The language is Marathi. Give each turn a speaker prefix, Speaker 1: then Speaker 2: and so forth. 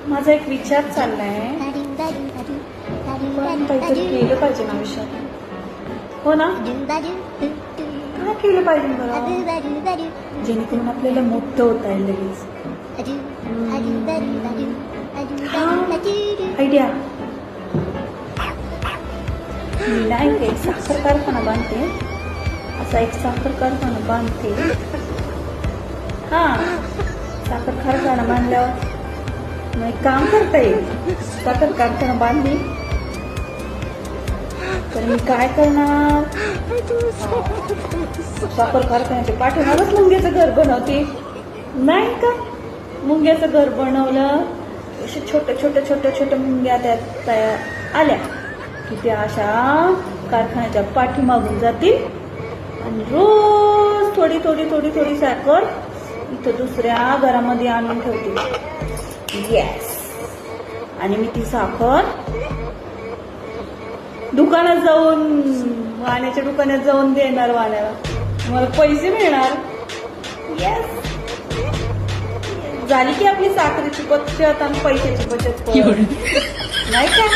Speaker 1: माझा एक विचार चाललाय, पण काहीतरी केलं पाहिजे ना आयुष्यात. हो ना, काय केलं पाहिजे बरं, जेणेकरून आपल्याला मोठं होता येईल लगेच. आयडिया, मी ना एक साखर कारखाना बांधते, असा एक साखर कारखाना बांधते. हा, साखर कारखाना बांधल्यावर मग एक काम करता येईल. साखर कारखाना बांधली तर मी काय करणार, साखर कारखान्याच्या पाठीमागच मुंग्याचं घर बनवते, नाही का. मुंग्याचं घर बनवलं, असे छोट्या छोट्या छोट्या छोट्या मुंग्या त्यात तयार आल्या की त्या अशा कारखान्याच्या पाठीमागून जातील आणि रोज थोडी थोडी थोडी थोडी साखर इथं दुसऱ्या घरामध्ये आणून ठेवतील. येस, आणि मी ती साखर दुकानात जाऊन, वाण्याच्या दुकानात जाऊन देणार वाण्याला, मला पैसे मिळणार. येस, झाली की आपली साखरेची बचत आणि पैशाची बचत, नाही का.